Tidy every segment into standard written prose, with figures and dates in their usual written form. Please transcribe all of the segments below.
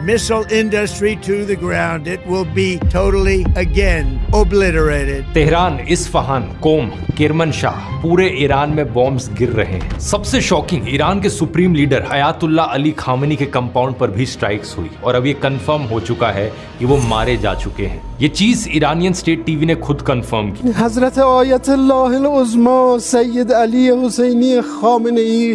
missile industry to the ground. It will be totally again obliterated. Tehran, Isfahan, Qom, Kermanshah, पूरे Iran में bombs गिर रहे हैं। सबसे शॉकिंग, ईरान के supreme leader Ayatollah Ali Khamenei के कंपाउंड पर भी स्ट्राइक्स हुई और अब ये कंफर्म हो चुका है कि वो मारे जा चुके हैं। ये चीज ईरानियन स्टेट टीवी ने खुद कंफर्म की। हजरत आयतुल्लाह उज़्मा सैयद अली हुसैनी खामेनी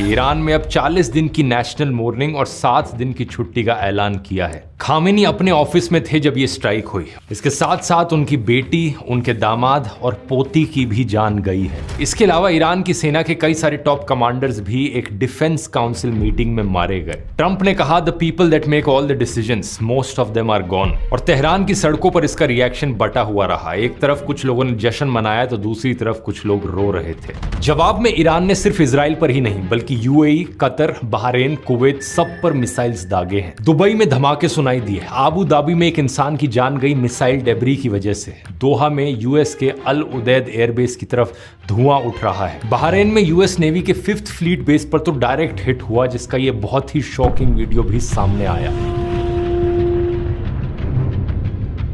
ईरान में अब 40 दिन की नेशनल मॉर्निंग और 7 दिन की छुट्टी का ऐलान किया है। खामेनी अपने ऑफिस में थे जब ये स्ट्राइक हुई। इसके साथ साथ उनकी बेटी, उनके दामाद और पोती की भी जान गई है। इसके अलावा ईरान की सेना के कई सारे टॉप कमांडर्स भी एक डिफेंस काउंसिल मीटिंग में मारे गए। ट्रंप ने कहा, the people that make all the decisions, most of them are gone. और तेहरान की सड़कों पर इसका रिएक्शन बटा हुआ रहा। एक तरफ कुछ लोगों ने जश्न मनाया तो दूसरी तरफ कुछ लोग रो रहे थे। जवाब में ईरान ने सिर्फ इजराइल पर ही नहीं बल्कि यूएई, कतर, बहरीन, कुवैत सब पर मिसाइल्स दागे हैं। दुबई में धमाके सुनाई दिए। आबू धाबी में एक इंसान की जान गई मिसाइल डेब्री की वजह से। दोहा में यूएस के अल उदैद एयरबेस की तरफ धुआं उठ रहा है। बहरीन में यूएस नेवी के 5th फ्लीट बेस पर तो डायरेक्ट हिट हुआ, जिसका ये बहुत ही शॉकिंग वीडियो भी सामने आया।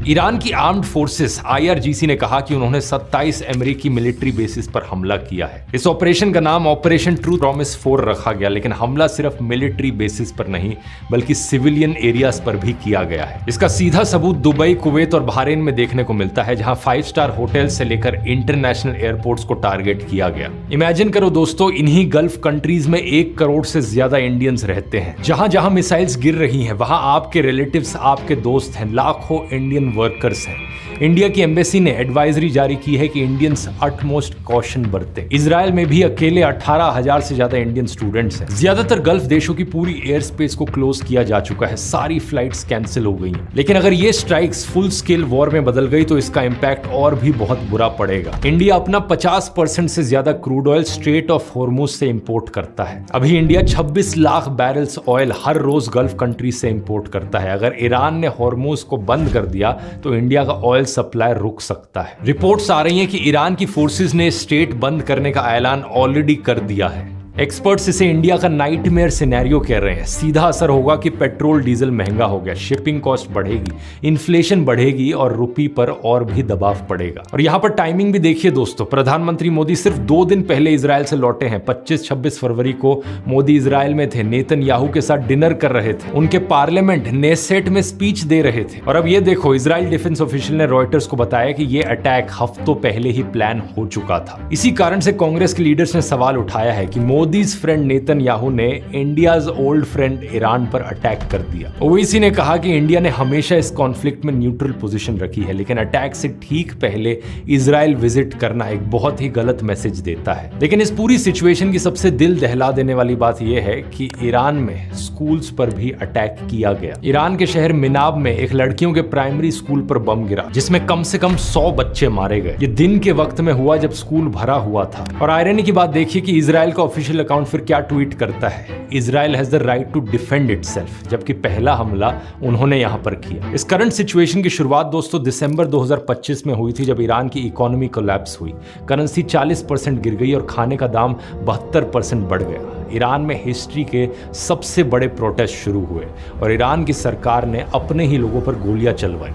ईरान की आर्म्ड फोर्सेस IRGC ने कहा कि उन्होंने 27 अमेरिकी मिलिट्री बेसिस पर हमला किया है। इस ऑपरेशन का नाम ऑपरेशन ट्रू प्रॉमिस 4 रखा गया, लेकिन हमला सिर्फ मिलिट्री बेसिस पर नहीं बल्कि सिविलियन एरियाज पर भी किया गया है। इसका सीधा सबूत दुबई, कुवैत और बहरीन में देखने को मिलता है, जहां 5 स्टार होटल से लेकर इंटरनेशनल एयरपोर्ट्स को टारगेट किया गया। इमेजिन करो दोस्तों, इन्हीं गल्फ कंट्रीज में 1 करोड़ से ज्यादा इंडियंस रहते हैं। जहां जहां मिसाइल्स गिर रही हैं वहां आपके रिलेटिव्स, आपके दोस्त हैं, लाखों इंडियन वर्कर्स हैं। इंडिया की एम्बेसी ने एडवाइजरी जारी की है कि इंडियंस अटमोस्ट कॉशन बरतें। इजराइल में भी अकेले 18,000 से ज्यादा इंडियन स्टूडेंट्स हैं। ज्यादातर गल्फ देशों की पूरी एयर स्पेस को क्लोज किया जा चुका है। सारी फ्लाइट्स कैंसिल हो गई हैं। लेकिन अगर ये स्ट्राइक्स फुल स्केल वॉर में बदल गई तो इसका इंपैक्ट और भी बहुत बुरा पड़ेगा। इंडिया अपना 50% से ज्यादा crude oil straight of Hormuz से इंपोर्ट करता है। अभी इंडिया 26 लाख बैरल्स ऑयल हर रोज गल्फ कंट्री से इंपोर्ट करता है। अगर ईरान ने हॉर्मुज को बंद कर दिया तो इंडिया का ऑयल सप्लाई रुक सकता है। रिपोर्ट्स आ रही हैं कि ईरान की फोर्सेस ने स्टेट बंद करने का ऐलान ऑलरेडी कर दिया है। एक्सपर्ट्स इसे इंडिया का नाइटमेयर सिनेरियो कह रहे हैं। सीधा असर होगा कि पेट्रोल डीजल महंगा हो गया, शिपिंग कॉस्ट बढ़ेगी, इन्फ्लेशन बढ़ेगी और रुपये पर और भी दबाव पड़ेगा। और यहाँ पर टाइमिंग भी देखिए दोस्तों, प्रधानमंत्री मोदी सिर्फ 2 दिन पहले इजराइल से लौटे हैं। 25-26 फरवरी को मोदी इजराइल में थे, नेतन्याहू के साथ डिनर कर रहे थे, उनके पार्लियामेंट नेसेट में स्पीच दे रहे थे। और अब ये देखो, इजराइल डिफेंस ऑफिशियल ने रॉयटर्स को बताया कि ये अटैक हफ्तों पहले ही प्लान हो चुका था। इसी कारण से कांग्रेस के लीडर्स ने सवाल उठाया है कि मोदीज फ्रेंड नेतन्याहू ने इंडियाज ओल्ड फ्रेंड ईरान पर अटैक कर दिया। ओवैसी ने कहा कि इंडिया ने हमेशा इस कॉन्फ्लिक्ट में न्यूट्रल पोजीशन रखी है, लेकिन अटैक से ठीक पहले इजराइल विजिट करना एक बहुत ही गलत मैसेज देता है। लेकिन इस पूरी सिचुएशन की सबसे दिल दहला देने वाली बात यह है कि ईरान में स्कूल्स पर भी अटैक किया गया। ईरान के शहर मिनाब में एक लड़कियों के प्राइमरी स्कूल पर बम गिरा, जिसमें कम से कम 100 बच्चे मारे गए। ये दिन के वक्त में हुआ जब स्कूल भरा हुआ था। और आयरनी की बात देखिए कि इजराइल का ऑफिशियल अकाउंट फिर क्या ट्वीट करता है, Israel has the right to defend itself, जबकि पहला हमला उन्होंने यहां पर किया। इस करंट सिचुएशन की शुरुआत दोस्तों दिसंबर 2025 में हुई थी, जब ईरान की इकोनॉमी कोलैप्स हुई, करेंसी 40% गिर गई और खाने का दाम 72% बढ़ गया। ईरान में हिस्ट्री के सबसे बड़े प्रोटेस्ट शुरू हुए और ईरान की सरकार ने अपने ही लोगों पर गोलियां चलवाई।